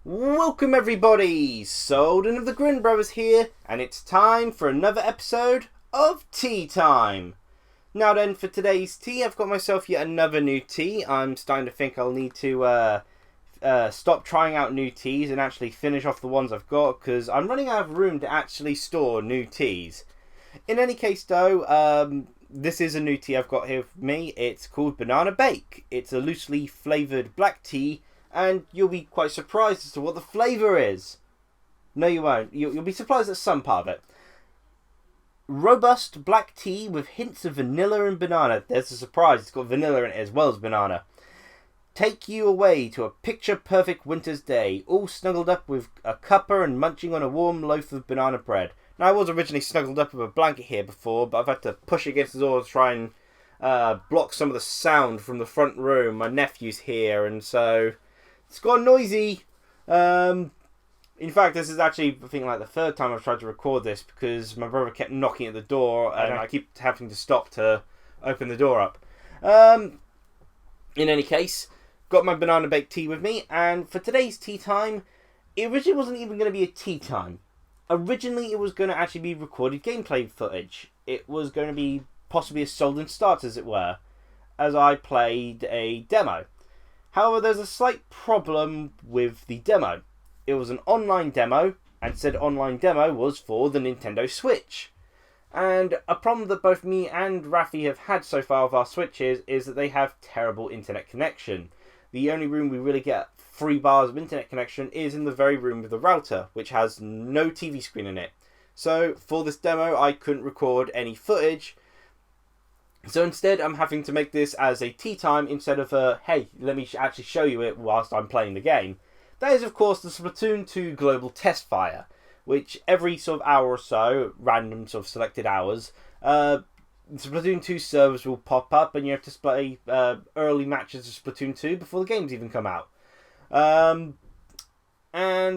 Welcome everybody! Souldin of the Grin brothers here, and it's time for another episode of Tea Time. Now then, for today's tea, I've got myself yet another new tea. I'm starting to think I'll need to stop trying out new teas and actually finish off the ones I've got, because I'm running out of room to actually store new teas. In any case though, this is a new tea I've got here with me. It's called Banana Bake. It's a loosely flavoured black tea, and you'll be quite surprised as to what the flavour is. No, you won't. You'll be surprised at some part of it. Robust black tea with hints of vanilla and banana. There's a surprise. It's got vanilla in it as well as banana. Take you away to a picture-perfect winter's day, all snuggled up with a cuppa and munching on a warm loaf of banana bread. Now, I was originally snuggled up with a blanket here before, but I've had to push against the door to try and block some of the sound from the front room. My nephew's here, and so it's gone noisy. In fact, this is actually, I think, like the third time I've tried to record this because my brother kept knocking at the door and I keep having to stop to open the door up. In any case, got my banana baked tea with me, and for today's tea time, it originally wasn't even going to be a tea time. Originally, it was going to actually be recorded gameplay footage. It was going to be possibly a Souldin start, as it were, as I played a demo. However, there's a slight problem with the demo. It was an online demo, and said online demo was for the Nintendo Switch. And a problem that both me and Rafi have had so far with our Switches is that they have terrible internet connection. The only room we really get 3 bars of internet connection is in the very room with the router, which has no TV screen in it. So for this demo, I couldn't record any footage. So instead, I'm having to make this as a tea time instead of a, hey, let me actually show you it whilst I'm playing the game. That is, of course, the Splatoon 2 Global Testfire, which every sort of hour or so, random sort of selected hours, Splatoon 2 servers will pop up and you have to play early matches of Splatoon 2 before the games even come out. And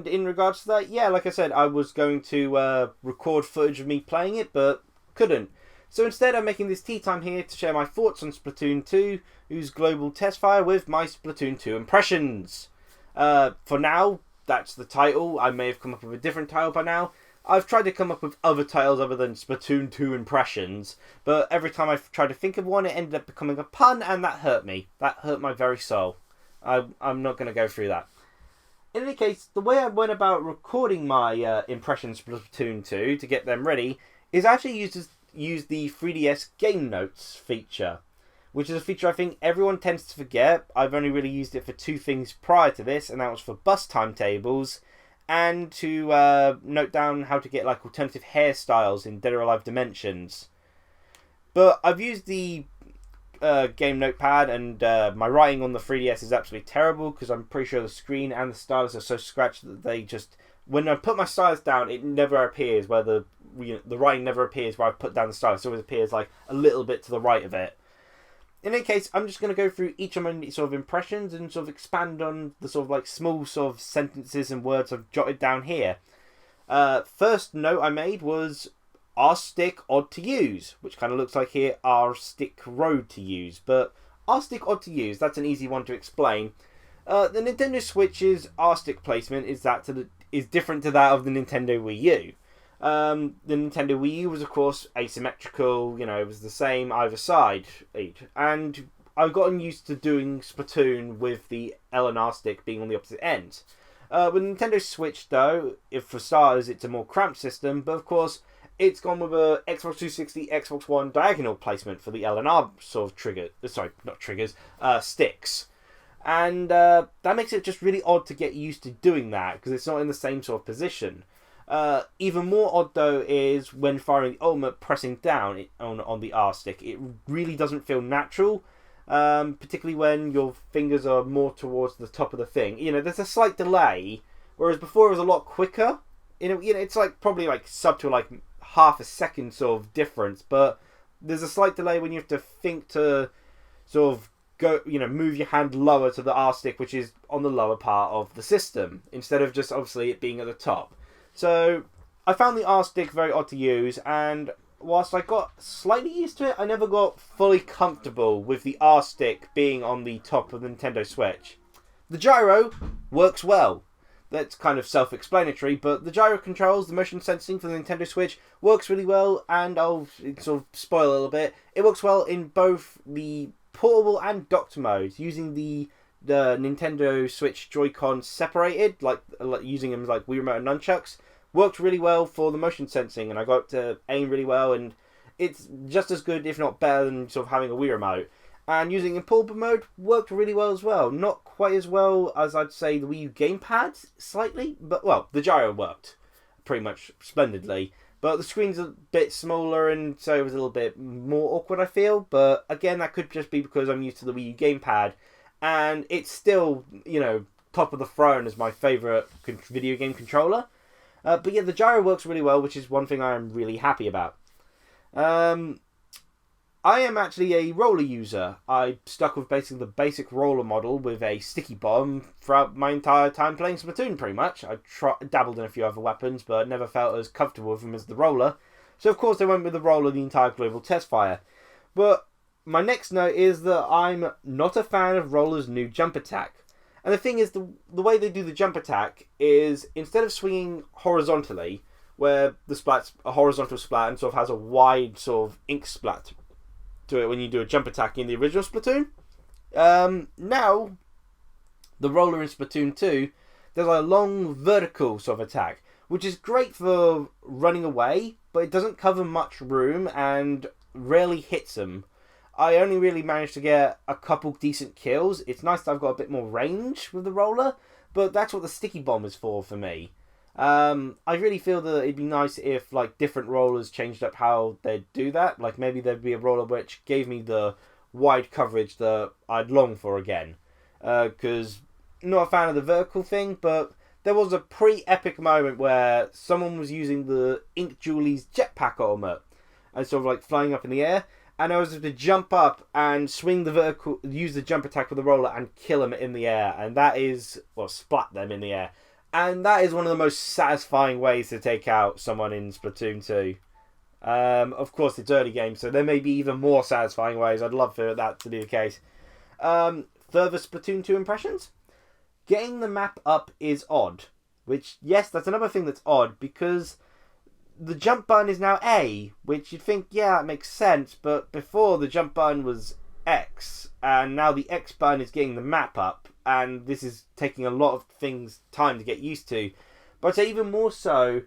in regards to that, yeah, like I said, I was going to record footage of me playing it, but couldn't. So instead, I'm making this tea time here to share my thoughts on Splatoon 2, whose Global Testfire with my Splatoon 2 impressions. For now, that's the title. I may have come up with a different title by now. I've tried to come up with other titles other than Splatoon 2 impressions, but every time I've tried to think of one, it ended up becoming a pun, and that hurt me. That hurt my very soul. I'm not going to go through that. In any case, the way I went about recording my impressions of Splatoon 2 to get them ready is actually use the 3DS Game Notes feature, which is a feature I think everyone tends to forget. I've only really used it for 2 things prior to this, and that was for bus timetables and to note down how to get like alternative hairstyles in Dead or Alive Dimensions. But I've used the game notepad, and my writing on the 3DS is absolutely terrible because I'm pretty sure the screen and the stylus are so scratched that they just, when I put my stylus down, it never appears where the writing never appears where I put down the stylus. It always appears like a little bit to the right of it. In any case, I'm just going to go through each of my sort of impressions and sort of expand on the sort of like small sort of sentences and words I've jotted down here. First note I made was R-stick odd to use, which kind of looks like here R-stick road to use, but R-stick odd to use, that's an easy one to explain. The Nintendo Switch's R-stick placement is different to that of the Nintendo Wii U. The Nintendo Wii U was, of course, asymmetrical, it was the same either side. And I've gotten used to doing Splatoon with the L and R stick being on the opposite ends. With Nintendo Switch, though, if for starters, it's a more cramped system, but of course, it's gone with a Xbox 360, Xbox One diagonal placement for the L and R sort of sticks. And that makes it just really odd to get used to doing that, because it's not in the same sort of position. Even more odd though is when firing the ultimate, pressing down on the R stick. It really doesn't feel natural, particularly when your fingers are more towards the top of the thing. There's a slight delay, whereas before it was a lot quicker. It's like probably like sub to like half a second sort of difference, but there's a slight delay when you have to think to sort of go, move your hand lower to the R stick, which is on the lower part of the system, instead of just obviously it being at the top. So I found the R stick very odd to use, and whilst I got slightly used to it, I never got fully comfortable with the R stick being on the top of the Nintendo Switch. The gyro works well. that's kind of self-explanatory, but the gyro controls, the motion sensing for the Nintendo Switch works really well, and I'll sort of spoil a little bit. It works well in both the portable and docked modes, using the Nintendo Switch Joy-Con separated, like using them like Wii Remote and nunchucks. Worked really well for the motion sensing, and I got to aim really well, and it's just as good, if not better, than sort of having a Wii Remote. And using in portable mode worked really well as well. Not quite as well as I'd say the Wii U gamepad, slightly, but well, the gyro worked pretty much splendidly. But the screen's a bit smaller, and so it was a little bit more awkward, I feel. But again, that could just be because I'm used to the Wii U gamepad, and it's still, top of the throne as my favourite video game controller. But yeah, the gyro works really well, which is one thing I am really happy about. I am actually a roller user. I stuck with basically the basic roller model with a sticky bomb throughout my entire time playing Splatoon, pretty much. I dabbled in a few other weapons, but never felt as comfortable with them as the roller. So of course I went with the roller the entire Global Testfire. But my next note is that I'm not a fan of roller's new jump attack. And the thing is, the way they do the jump attack is, instead of swinging horizontally, where the splat's a horizontal splat and sort of has a wide sort of ink splat to it when you do a jump attack in the original Splatoon. Now, the roller in Splatoon 2, there's a long vertical sort of attack, which is great for running away, but it doesn't cover much room and rarely hits them. I only really managed to get a couple decent kills. It's nice that I've got a bit more range with the roller, but that's what the sticky bomb is for me. I really feel that it'd be nice if different rollers changed up how they'd do that. Like maybe there'd be a roller which gave me the wide coverage that I'd long for again. Because not a fan of the vertical thing, but there was a pretty epic moment where someone was using the Ink Julie's jetpack ultimate and sort of flying up in the air, and I was able to jump up and swing the vertical, use the jump attack with the roller and kill them in the air, and that is, splat them in the air. And that is one of the most satisfying ways to take out someone in Splatoon 2. Of course, it's early game, so there may be even more satisfying ways. I'd love for that to be the case. Further Splatoon 2 impressions? Getting the map up is odd. Which, yes, that's another thing that's odd, because the jump button is now A, which you'd think, yeah, that makes sense, but before the jump button was X, and now the X button is getting the map up, and this is taking a lot of things time to get used to. But I'd say even more so,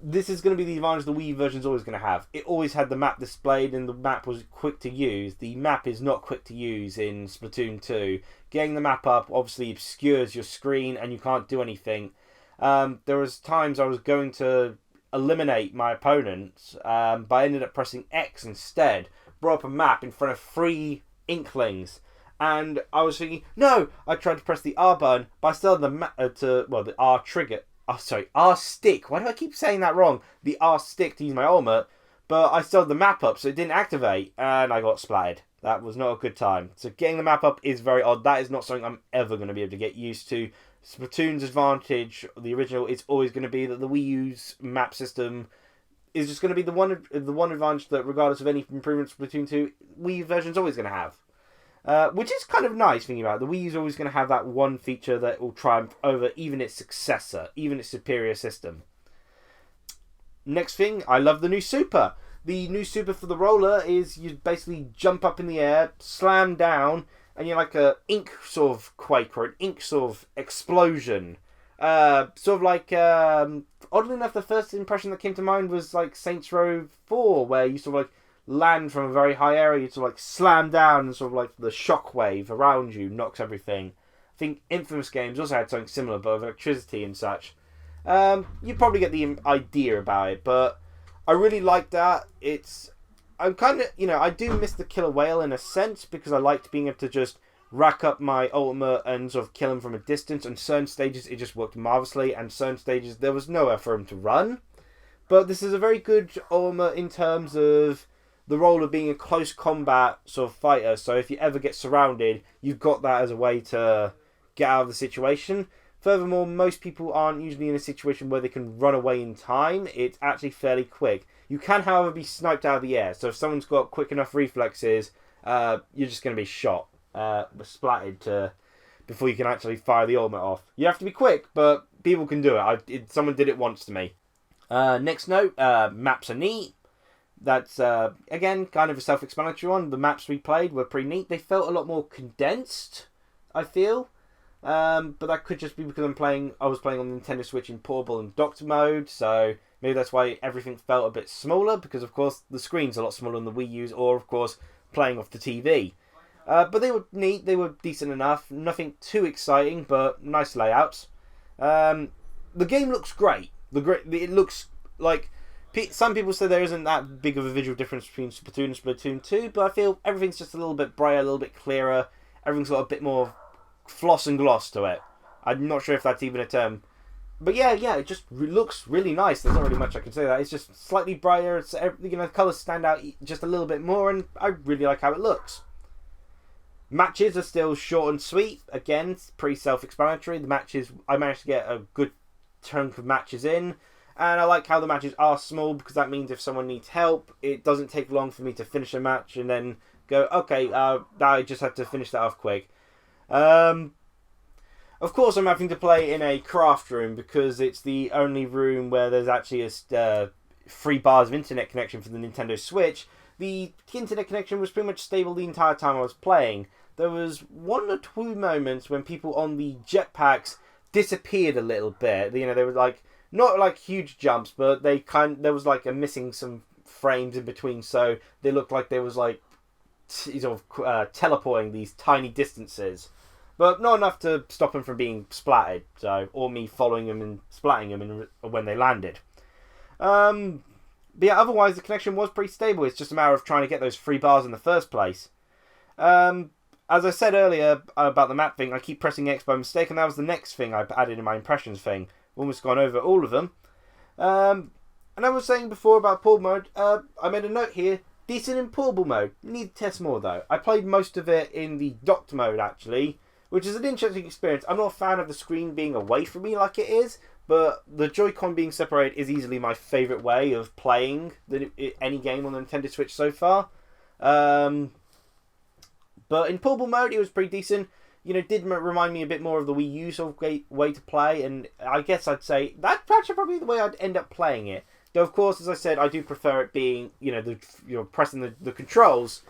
this is going to be the advantage the Wii version is always going to have. It always had the map displayed and the map was quick to use. The map is not quick to use in Splatoon 2. Getting the map up obviously obscures your screen and you can't do anything. There was times I was going to eliminate my opponents, but I ended up pressing X instead. Brought up a map in front of 3 Inklings. And I was thinking, no! I tried to press the R button, but I still had the R trigger. Oh, sorry, R stick. Why do I keep saying that wrong? The R stick to use my ultimate, but I still had the map up, so it didn't activate, and I got splatted. That was not a good time. So getting the map up is very odd. That is not something I'm ever going to be able to get used to. Splatoon's advantage, the original, is always going to be that the Wii U's map system is just going to be the one advantage that, regardless of any improvements Splatoon 2, Wii U version's always going to have. Which is kind of nice thinking about it. The Wii U's always going to have that one feature that will triumph over even its successor, even its superior system. Next thing, I love the new super. The new super for the roller is you basically jump up in the air, slam down, and you're like a ink sort of quake or an ink sort of explosion. Oddly enough, the first impression that came to mind was Saints Row 4, where you sort of land from a very high area, to slam down and sort of the shockwave around you knocks everything. I think Infamous games also had something similar, but with electricity and such. You probably get the idea about it, but I really like that. I'm kind of, I do miss the killer whale in a sense, because I liked being able to just rack up my ultimate and sort of kill him from a distance. On certain stages, it just worked marvellously, and certain stages, there was nowhere for him to run. But this is a very good ultimate in terms of the role of being a close combat sort of fighter, so if you ever get surrounded, you've got that as a way to get out of the situation. Furthermore, most people aren't usually in a situation where they can run away in time. It's actually fairly quick. You can, however, be sniped out of the air, so if someone's got quick enough reflexes, you're just going to be shot, splatted to before you can actually fire the ultimate off. You have to be quick, but people can do it. Someone did it once to me. Next note, maps are neat. That's, again, kind of a self-explanatory one. The maps we played were pretty neat. They felt a lot more condensed, I feel. But that could just be because I was playing on the Nintendo Switch in portable and docked mode, so maybe that's why everything felt a bit smaller, because of course the screen's a lot smaller than the Wii U's, or of course playing off the TV. But they were neat, they were decent enough, nothing too exciting, but nice layouts. The game looks great. It looks like... Some people say there isn't that big of a visual difference between Splatoon and Splatoon 2, but I feel everything's just a little bit brighter, a little bit clearer, everything's got a bit more floss and gloss to it. I'm not sure if that's even a term. But yeah, it just looks really nice. There's not really much I can say that. It's just slightly brighter. It's, the colours stand out just a little bit more, and I really like how it looks. Matches are still short and sweet. Again, pretty self-explanatory. The matches, I managed to get a good chunk of matches in, and I like how the matches are small, because that means if someone needs help, it doesn't take long for me to finish a match and then go, okay, I just have to finish that off quick. Of course, I'm having to play in a craft room because it's the only room where there's actually a 3 bars of internet connection for the Nintendo Switch. The internet connection was pretty much stable the entire time I was playing. There was 1 or 2 moments when people on the jetpacks disappeared a little bit. You know, they were like, not like huge jumps, but there was like missing some frames in between, so they looked like there was like teleporting these tiny distances. But not enough to stop them from being splattered, or me following them and splatting them when they landed. But yeah, otherwise the connection was pretty stable. It's just a matter of trying to get those 3 bars in the first place. As I said earlier about the map thing, I keep pressing X by mistake, and that was the next thing I added in my impressions thing. Almost gone over all of them. And I was saying before about portable mode, I made a note here. Decent in portable mode. Need to test more though. I played most of it in the docked mode actually, which is an interesting experience. I'm not a fan of the screen being away from me like it is, but the Joy-Con being separated is easily my favourite way of playing any game on the Nintendo Switch so far. But in portable mode, it was pretty decent. You know, did remind me a bit more of the Wii U sort of way to play, and I guess I'd say that's actually probably the way I'd end up playing it. Though, of course, as I said, I do prefer it being, pressing the controls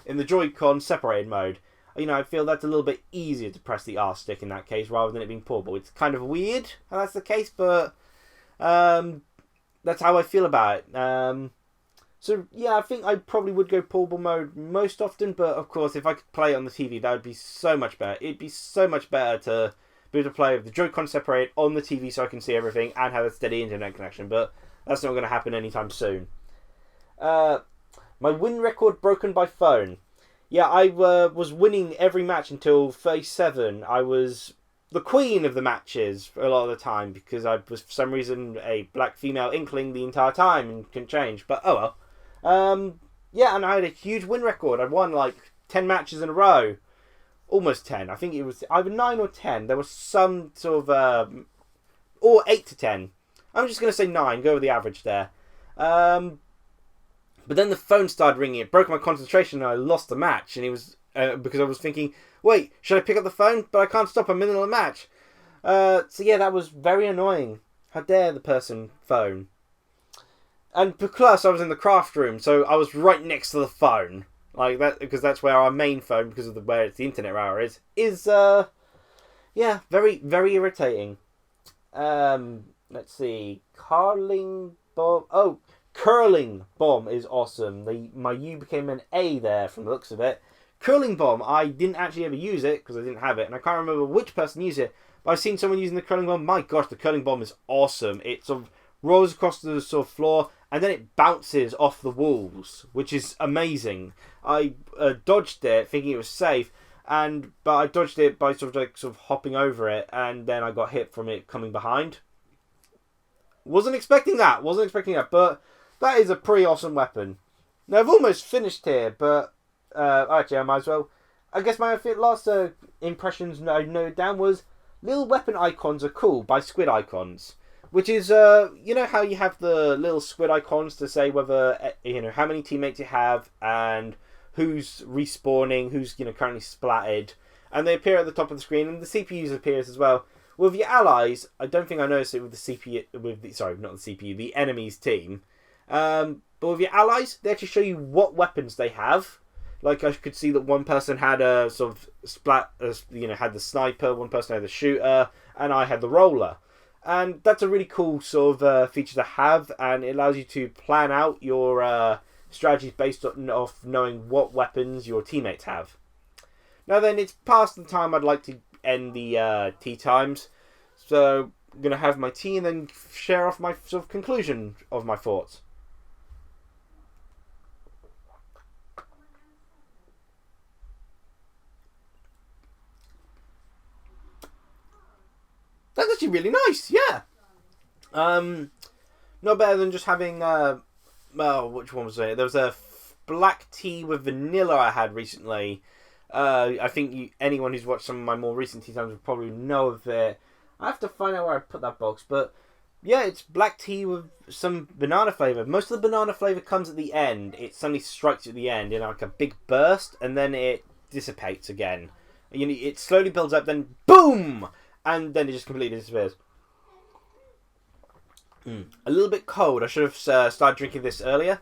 in the Joy-Con separated mode. You know, I feel that's a little bit easier to press the R stick in that case, rather than it being portable. It's kind of weird how that's the case, but that's how I feel about it. So, yeah, I think I probably would go portable mode most often, but of course, if I could play it on the TV, that would be so much better. It'd be so much better to be able to play with the Joy-Con separated on the TV so I can see everything and have a steady internet connection, but that's not going to happen anytime soon. My win record broken by phone. Yeah, I was winning every match until 37. I was the queen of the matches a lot of the time because I was, for some reason, a black female Inkling the entire time and couldn't change. But oh well. Yeah, and I had a huge win record. I won like 10 matches in a row. Almost 10. I think it was either 9 or 10. There was some sort of... or 8 to 10. I'm just going to say 9. Go with the average there. But then the phone started ringing. It broke my concentration and I lost the match. And it was because I was thinking, wait, should I pick up the phone? But I can't stop. I'm in the middle of the match. So yeah, that was very annoying. How dare the person phone? And plus, I was in the craft room, so I was right next to the phone. Like that, because that's where our main phone, because of where the internet router is, yeah, very, very irritating. Let's see. Curling bomb. Oh, curling bomb is awesome. My U became an A there from the looks of it. Curling bomb, I didn't actually ever use it, because I didn't have it, and I can't remember which person used it, but I've seen someone using the curling bomb. My gosh, the curling bomb is awesome. It sort of rolls across the sort of floor, and then it bounces off the walls, which is amazing. I dodged it, thinking it was safe, but I dodged it by sort of hopping over it, and then I got hit from it coming behind. Wasn't expecting that, but that is a pretty awesome weapon. Now, I've almost finished here, but actually, I might as well. I guess my last impressions I noted down was little weapon icons are cool by squid icons. Which is, you know how you have the little squid icons to say whether, how many teammates you have and who's respawning, who's, currently splatted. and they appear at the top of the screen, and the CPUs appears as well. With your allies, I don't think I noticed it with the CPU, not the CPU, the enemy's team. But with your allies, they actually show you what weapons they have. Like, I could see that one person had a sort of had the sniper, one person had the shooter, and I had the roller. And that's a really cool sort of feature to have, and it allows you to plan out your strategies based on knowing what weapons your teammates have. Now then, it's past the time I'd like to end the tea times, so I'm going to have my tea and then share off my sort of conclusion of my thoughts. That's actually really nice, yeah. Not better than just having, which one was it? There was a black tea with vanilla I had recently. I think anyone who's watched some of my more recent tea times will probably know of it. I have to find out where I put that box, but yeah, it's black tea with some banana flavour. Most of the banana flavour comes at the end. It suddenly strikes at the end in like a big burst, and then it dissipates again. It slowly builds up, then boom! And then it just completely disappears. A little bit cold. I should have started drinking this earlier.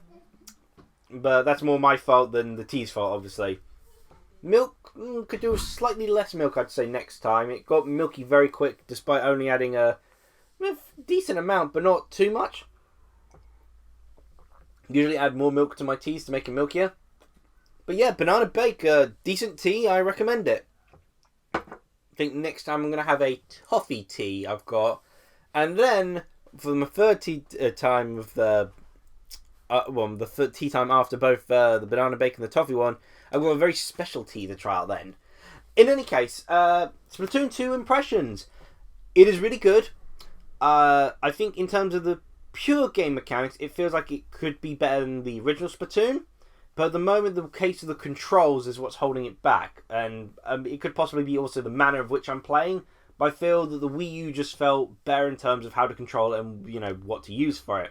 But that's more my fault than the tea's fault, obviously. Milk, could do with slightly less milk, I'd say, next time. It got milky very quick, despite only adding a decent amount, but not too much. Usually add more milk to my teas to make it milkier. But yeah, banana bake, decent tea, I recommend it. I think next time I'm going to have a toffee tea I've got. And then, for my third tea time of the third tea time after both the banana bake and the toffee one, I've got a very special tea to try out then. In any case, Splatoon 2 impressions. It is really good. I think in terms of the pure game mechanics, it feels like it could be better than the original Splatoon. But at the moment, the case of the controls is what's holding it back. And it could possibly be also the manner of which I'm playing. But I feel that the Wii U just felt better in terms of how to control it and, what to use for it.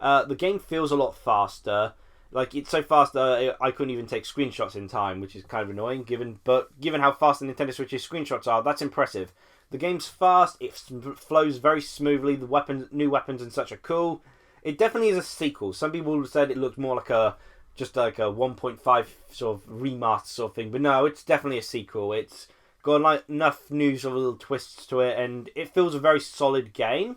The game feels a lot faster. Like, it's so fast that I couldn't even take screenshots in time, which is kind of annoying. Given how fast the Nintendo Switch's screenshots are, that's impressive. The game's fast, it flows very smoothly, the new weapons and such are cool. It definitely is a sequel. Some people said it looked more like a 1.5 sort of remaster sort of thing, but no, it's definitely a sequel. It's got enough new sort of little twists to it, and it feels a very solid game.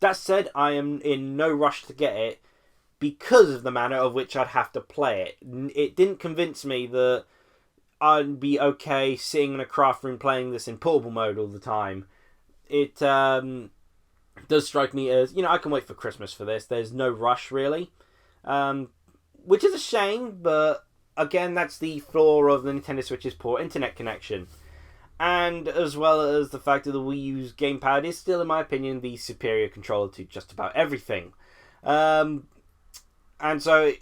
That said, I am in no rush to get it because of the manner of which I'd have to play it. It didn't convince me that I'd be okay sitting in a craft room playing this in portable mode all the time. It does strike me as, I can wait for Christmas for this. There's no rush, really. Which is a shame, but again, that's the flaw of the Nintendo Switch's poor internet connection. And as well as the fact that the Wii U's gamepad is still, in my opinion, the superior controller to just about everything. And so,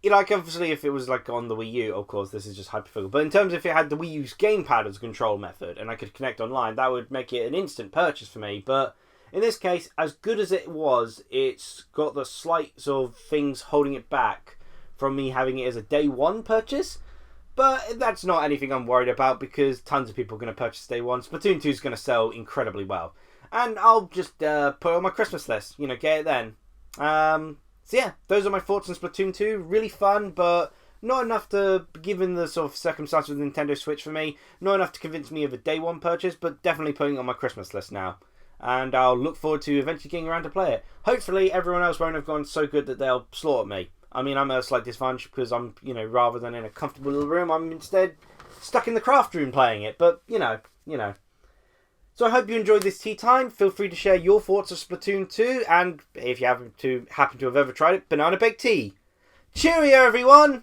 obviously, if it was on the Wii U, of course, this is just hypothetical. But in terms of if it had the Wii U's gamepad as a control method and I could connect online, that would make it an instant purchase for me. But in this case, as good as it was, it's got the slight sort of things holding it back from me having it as a day one purchase. But that's not anything I'm worried about because tons of people are going to purchase day one. Splatoon 2 is going to sell incredibly well. And I'll just put it on my Christmas list, get it then. So yeah, those are my thoughts on Splatoon 2. Really fun, but not enough to, given the sort of circumstances of the Nintendo Switch for me, not enough to convince me of a day one purchase, but definitely putting it on my Christmas list now. And I'll look forward to eventually getting around to play it. Hopefully everyone else won't have gone so good that they'll slaughter me. I mean, I'm at a slight disadvantage because I'm, rather than in a comfortable little room, I'm instead stuck in the craft room playing it. But, So I hope you enjoyed this tea time. Feel free to share your thoughts of Splatoon 2, and if you happen to have ever tried it, banana baked tea. Cheerio, everyone!